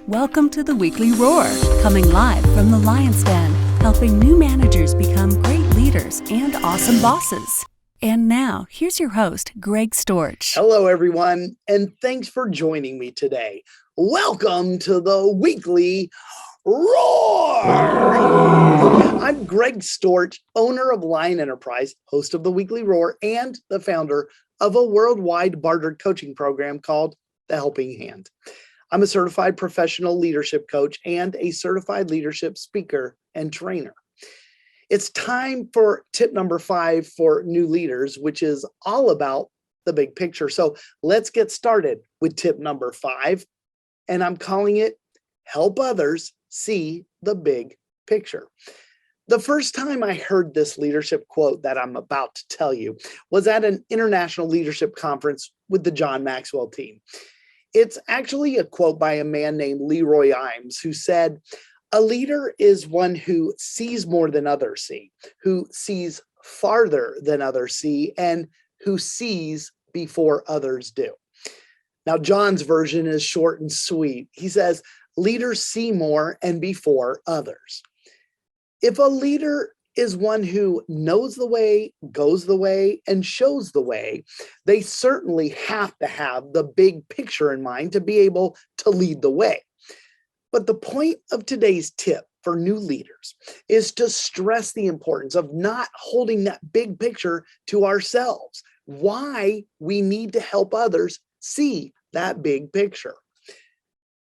Welcome to the Weekly Roar, coming live from the Lion's Den, helping new managers become great leaders and awesome bosses. And now, here's your host, Greg Storch. Hello, everyone, and thanks for joining me today. Welcome to the Weekly Roar! I'm Greg Storch, owner of Lion Enterprise, host of the Weekly Roar, and the founder of a worldwide bartered coaching program called The Helping Hand. I'm a certified professional leadership coach and a certified leadership speaker and trainer. It's time for tip number 5 for new leaders, which is all about the big picture. So let's get started with tip number 5, and I'm calling it Help Others See the Big Picture. The first time I heard this leadership quote that I'm about to tell you was at an international leadership conference with the John Maxwell team. It's actually a quote by a man named Leroy Eims, who said, "A leader is one who sees more than others see, who sees farther than others see, and who sees before others do." Now, John's version is short and sweet. He says, leaders see more and before others. If a leader is one who knows the way, goes the way, and shows the way, they certainly have to have the big picture in mind to be able to lead the way. But the point of today's tip for new leaders is to stress the importance of not holding that big picture to ourselves, why we need to help others see that big picture.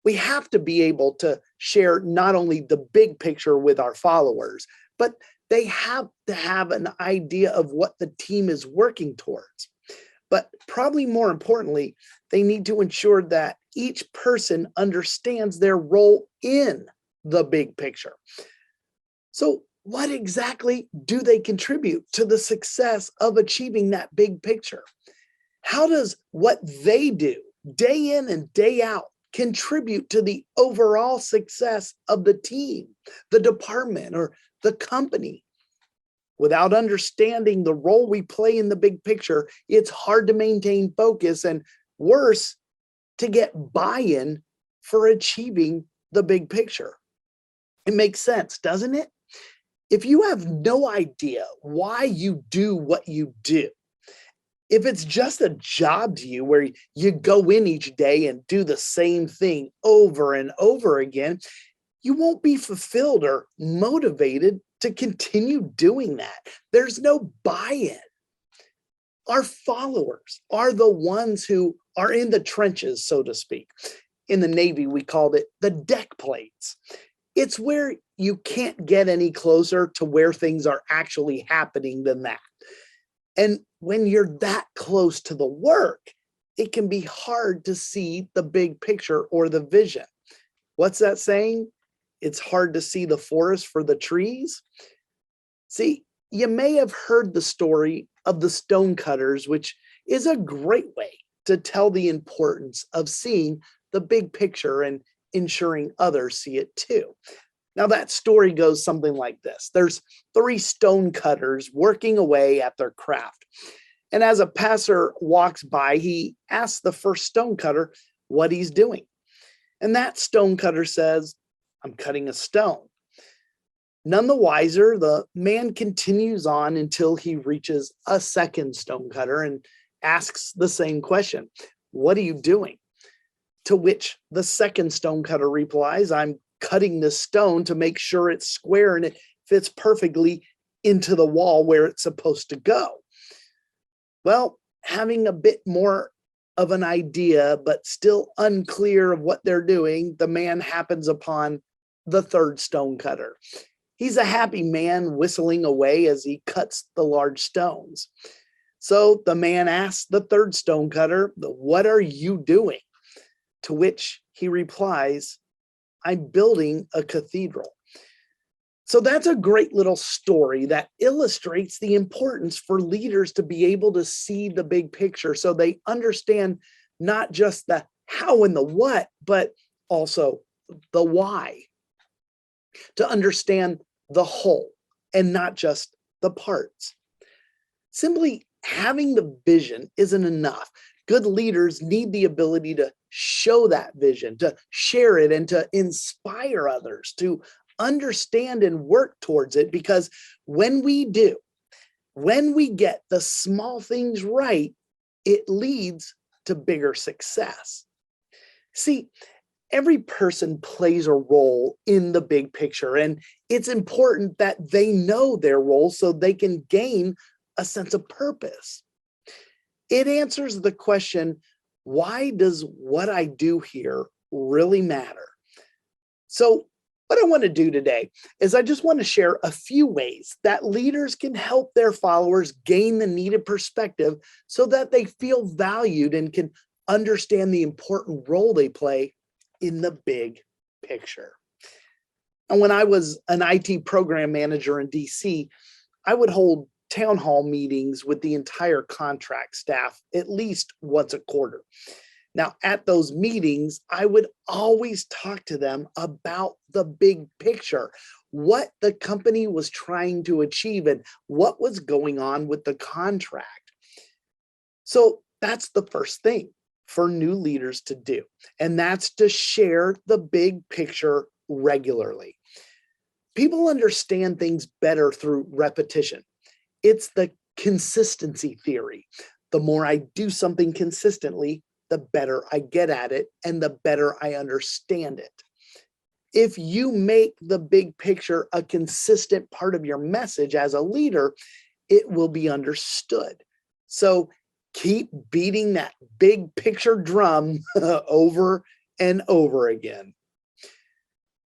We have to be able to share not only the big picture with our followers, but they have to have an idea of what the team is working towards. But probably more importantly, they need to ensure that each person understands their role in the big picture. So what exactly do they contribute to the success of achieving that big picture? How does what they do day in and day out contribute to the overall success of the team, the department, or the company? Without understanding the role we play in the big picture, it's hard to maintain focus and, worse, to get buy-in for achieving the big picture. It makes sense, doesn't it? If you have no idea why you do what you do, if it's just a job to you where you go in each day and do the same thing over and over again, you won't be fulfilled or motivated to continue doing that. There's no buy-in. Our followers are the ones who are in the trenches, so to speak. In the Navy, we called it the deck plates. It's where you can't get any closer to where things are actually happening than that. And when you're that close to the work, it can be hard to see the big picture or the vision. What's that saying? It's hard to see the forest for the trees. See, you may have heard the story of the stonecutters, which is a great way to tell the importance of seeing the big picture and ensuring others see it too. Now, that story goes something like this. There's 3 stonecutters working away at their craft. And as a passer walks by, he asks the first stonecutter what he's doing. And that stonecutter says, "I'm cutting a stone." None the wiser, the man continues on until he reaches a second stonecutter and asks the same question, "What are you doing?" To which the second stonecutter replies, "I'm cutting this stone to make sure it's square and it fits perfectly into the wall where it's supposed to go." Well, having a bit more of an idea, but still unclear of what they're doing, the man happens upon the third stonecutter. He's a happy man whistling away as he cuts the large stones. So the man asks the third stonecutter, "What are you doing?" To which he replies, "I'm building a cathedral." So that's a great little story that illustrates the importance for leaders to be able to see the big picture so they understand not just the how and the what, but also the why. To understand the whole and not just the parts. Simply having the vision isn't enough. Good leaders need the ability to show that vision, to share it, and to inspire others to understand and work towards it. Because when we do, when we get the small things right, it leads to bigger success. See, every person plays a role in the big picture, and it's important that they know their role so they can gain a sense of purpose. It answers the question, why does what I do here really matter? So, what I want to do today is I just want to share a few ways that leaders can help their followers gain the needed perspective so that they feel valued and can understand the important role they play in the big picture. And when I was an IT program manager in DC, I would hold town hall meetings with the entire contract staff at least once a quarter. Now, at those meetings, I would always talk to them about the big picture, what the company was trying to achieve and what was going on with the contract. So that's the first thing for new leaders to do, and that's to share the big picture regularly. People understand things better through repetition. It's the consistency theory. The more I do something consistently, the better I get at it and the better I understand it. If you make the big picture a consistent part of your message as a leader, it will be understood. So keep beating that big picture drum over and over again.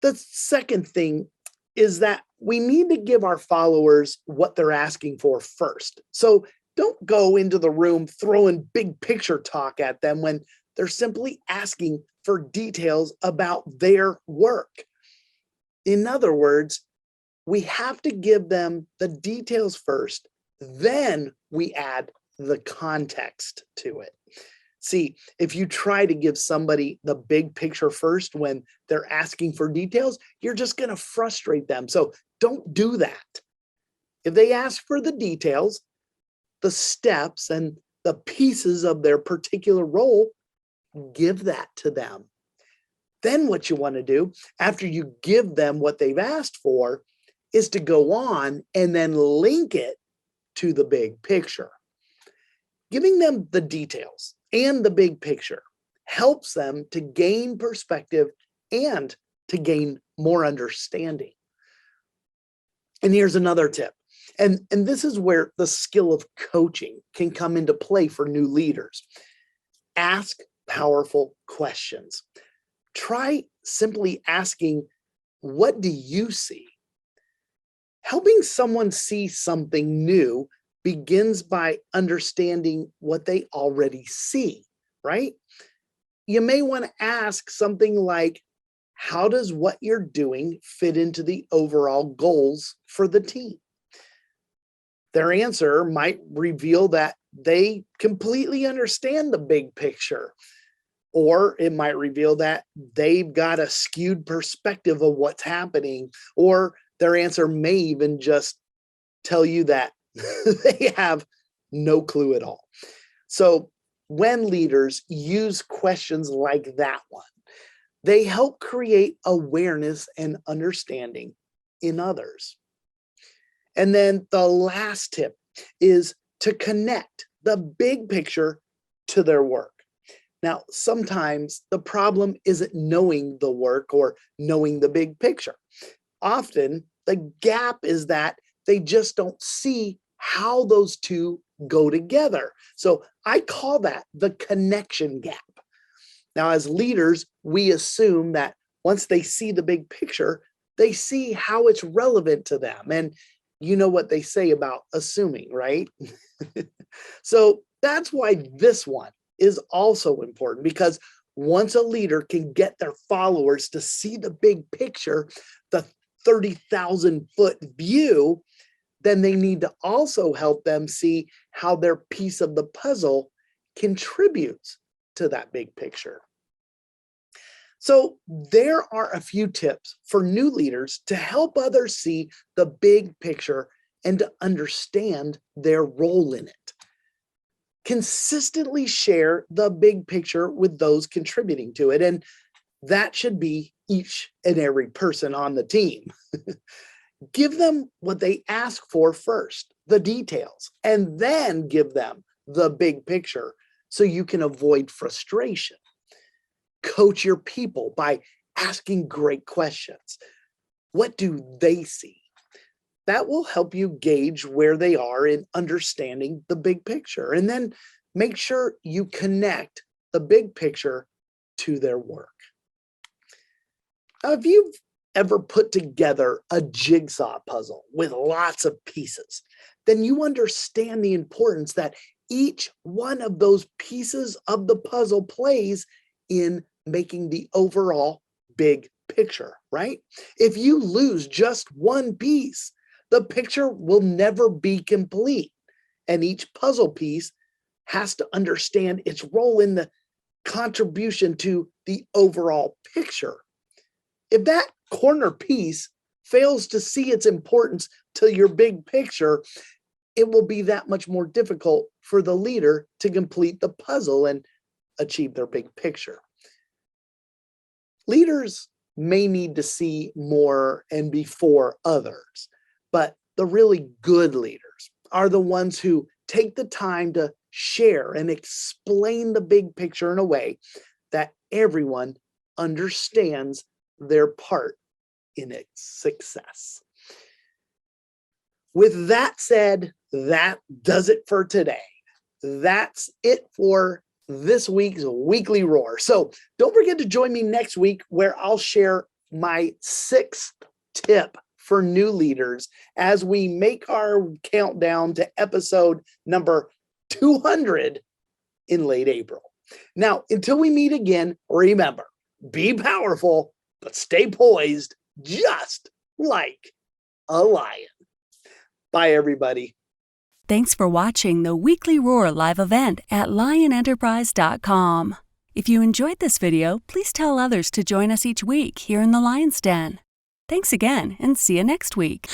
The second thing is that we need to give our followers what they're asking for first. So don't go into the room throwing big picture talk at them when they're simply asking for details about their work. In other words, we have to give them the details first, then we add the context to it. See, if you try to give somebody the big picture first when they're asking for details, you're just going to frustrate them. So don't do that. If they ask for the details, the steps and the pieces of their particular role, give that to them. Then what you want to do after you give them what they've asked for is to go on and then link it to the big picture. Giving them the details and the big picture helps them to gain perspective and to gain more understanding. And here's another tip. And this is where the skill of coaching can come into play for new leaders. Ask powerful questions. Try simply asking, what do you see? Helping someone see something new begins by understanding what they already see, right? You may want to ask something like, how does what you're doing fit into the overall goals for the team? Their answer might reveal that they completely understand the big picture, or it might reveal that they've got a skewed perspective of what's happening, or their answer may even just tell you that they have no clue at all. So when leaders use questions like that one, they help create awareness and understanding in others. And then the last tip is to connect the big picture to their work. Now, sometimes the problem isn't knowing the work or knowing the big picture. Often the gap is that they just don't see how those two go together. So I call that the connection gap. Now, as leaders, we assume that once they see the big picture, they see how it's relevant to them. And you know what they say about assuming, right? So that's why this one is also important, because once a leader can get their followers to see the big picture, the 30,000-foot view, then they need to also help them see how their piece of the puzzle contributes to that big picture. So there are a few tips for new leaders to help others see the big picture and to understand their role in it. Consistently share the big picture with those contributing to it. And that should be each and every person on the team. Give them what they ask for first, the details, and then give them the big picture so you can avoid frustration. Coach your people by asking great questions. What do they see? That will help you gauge where they are in understanding the big picture. And then make sure you connect the big picture to their work. Now, if you've ever put together a jigsaw puzzle with lots of pieces, then you understand the importance that each one of those pieces of the puzzle plays in making the overall big picture, right? If you lose just one piece, the picture will never be complete. And each puzzle piece has to understand its role in the contribution to the overall picture. If that corner piece fails to see its importance to your big picture, it will be that much more difficult for the leader to complete the puzzle and achieve their big picture. Leaders may need to see more and before others, but the really good leaders are the ones who take the time to share and explain the big picture in a way that everyone understands their part in its success. With that said, that does it for today. That's it for this week's Weekly Roar. So don't forget to join me next week where I'll share my 6th tip for new leaders as we make our countdown to episode number 200 in late April. Now, until we meet again, remember, be powerful, but stay poised just like a lion. Bye, everybody. Thanks for watching the Weekly Roar live event at lionenterprise.com. If you enjoyed this video, please tell others to join us each week here in the Lion's Den. Thanks again, and see you next week.